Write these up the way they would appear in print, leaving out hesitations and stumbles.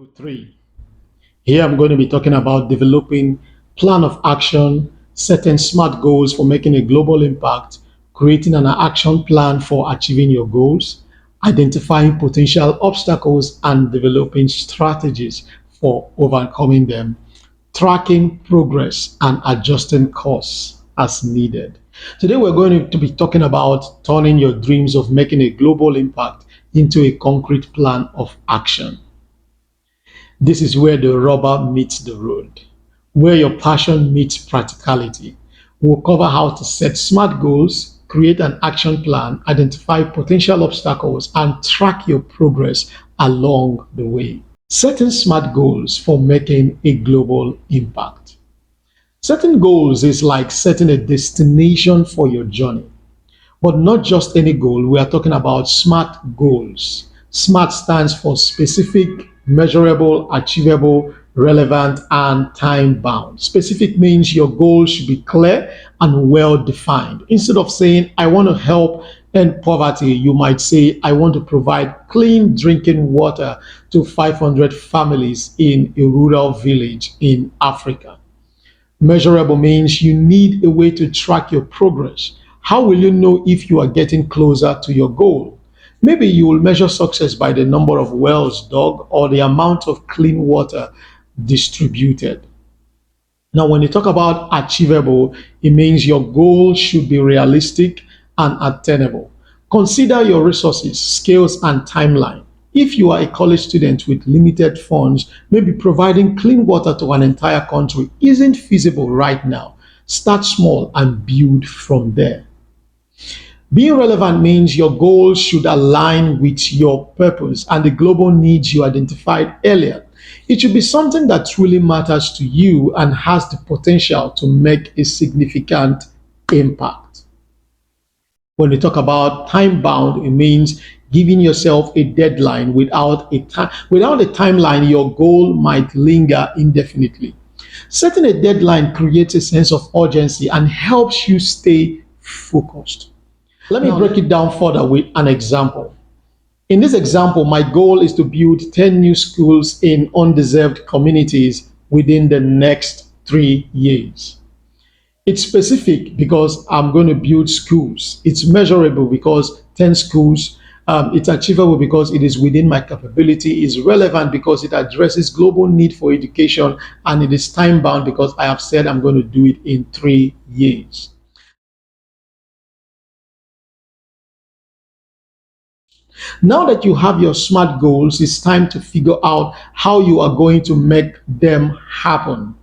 3. Here I'm going to be talking about developing plan of action, setting smart goals for making a global impact, creating an action plan for achieving your goals, identifying potential obstacles and developing strategies for overcoming them, tracking progress and adjusting course as needed. Today we're going to be talking about turning your dreams of making a global impact into a concrete plan of action. This is where the rubber meets the road, where your passion meets practicality. We'll cover how to set smart goals, create an action plan, identify potential obstacles, and track your progress along the way. Setting smart goals for making a global impact. Setting goals is like setting a destination for your journey. But not just any goal, we are talking about SMART goals. SMART stands for specific, measurable, achievable, relevant, and time bound. Specific means your goal should be clear and well defined. Instead of saying, I want to help end poverty, you might say, I want to provide clean drinking water to 500 families in a rural village in Africa. Measurable means you need a way to track your progress. How will you know if you are getting closer to your goal? Maybe you will measure success by the number of wells dug or the amount of clean water distributed. Now, when you talk about achievable, it means your goal should be realistic and attainable. Consider your resources, skills, and timeline. If you are a college student with limited funds, maybe providing clean water to an entire country isn't feasible right now. Start small and build from there. Being relevant means your goals should align with your purpose and the global needs you identified earlier. It should be something that truly matters to you and has the potential to make a significant impact. When we talk about time bound, it means giving yourself a deadline. Without a timeline, your goal might linger indefinitely. Setting a deadline creates a sense of urgency and helps you stay focused. Let me break it down further with an example. In this example, my goal is to build 10 new schools in undeserved communities within the next 3 years. It's specific because I'm going to build schools. It's measurable because 10 schools. It's achievable because it is within my capability. It's relevant because it addresses global need for education. And it is time bound because I have said I'm going to do it in 3 years. Now that you have your SMART goals, it's time to figure out how you are going to make them happen.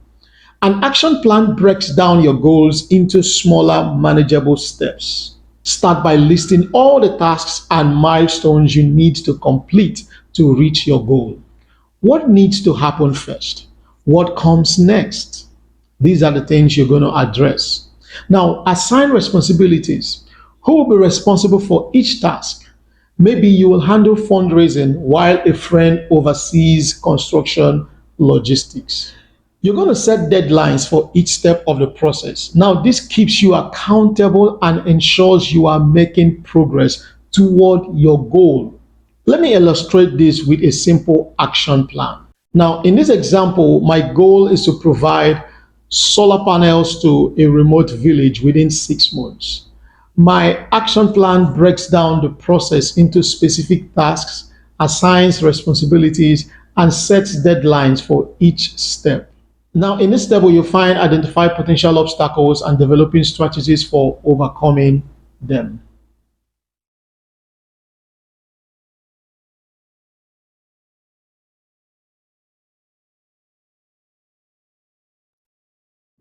An action plan breaks down your goals into smaller, manageable steps. Start by listing all the tasks and milestones you need to complete to reach your goal. What needs to happen first? What comes next? These are the things you're going to address. Now, assign responsibilities. Who will be responsible for each task? Maybe you will handle fundraising while a friend oversees construction logistics. You're going to set deadlines for each step of the process. Now, this keeps you accountable and ensures you are making progress toward your goal. Let me illustrate this with a simple action plan. Now, in this example, my goal is to provide solar panels to a remote village within 6 months. My action plan breaks down the process into specific tasks, assigns responsibilities, and sets deadlines for each step. Now, in this step, you'll find identify potential obstacles and developing strategies for overcoming them.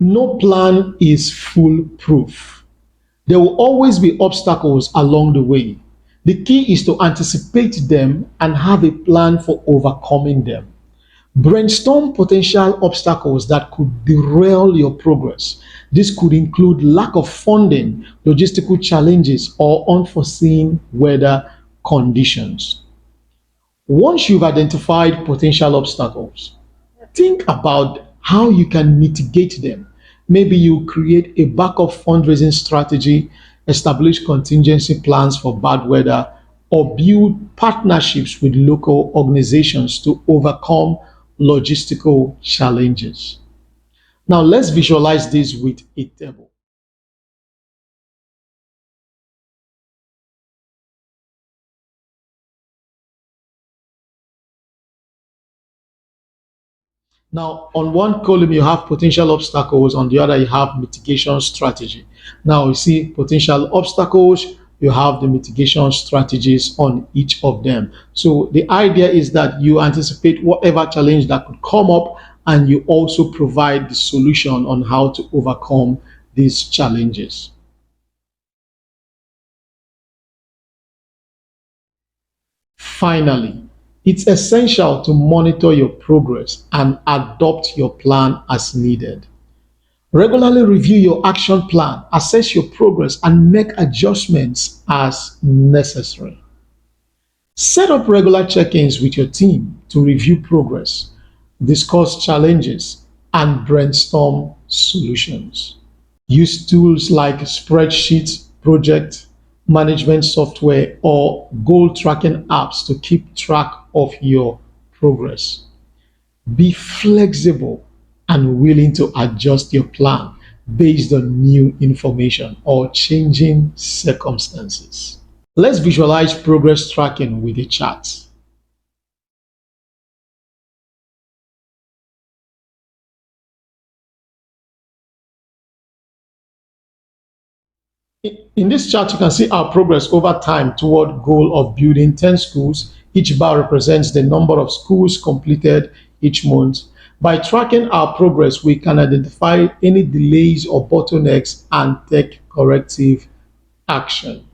No plan is foolproof. There will always be obstacles along the way. The key is to anticipate them and have a plan for overcoming them. Brainstorm potential obstacles that could derail your progress. This could include lack of funding, logistical challenges, or unforeseen weather conditions. Once you've identified potential obstacles, think about how you can mitigate them. Maybe you create a backup fundraising strategy, establish contingency plans for bad weather, or build partnerships with local organizations to overcome logistical challenges. Now, let's visualize this with a table. Now, on one column, you have potential obstacles, on the other, you have mitigation strategy. Now, you see potential obstacles, you have the mitigation strategies on each of them. So, the idea is that you anticipate whatever challenge that could come up, and you also provide the solution on how to overcome these challenges. Finally, it's essential to monitor your progress and adopt your plan as needed. Regularly review your action plan, assess your progress, and make adjustments as necessary. Set up regular check ins with your team to review progress, discuss challenges, and brainstorm solutions. Use tools like spreadsheets, project management software, or goal tracking apps to keep track of your progress. Be flexible and willing to adjust your plan based on new information or changing circumstances. Let's visualize progress tracking with a chart. In this chart, you can see our progress over time toward goal of building 10 schools. Each bar represents the number of schools completed each month. By tracking our progress, we can identify any delays or bottlenecks and take corrective action.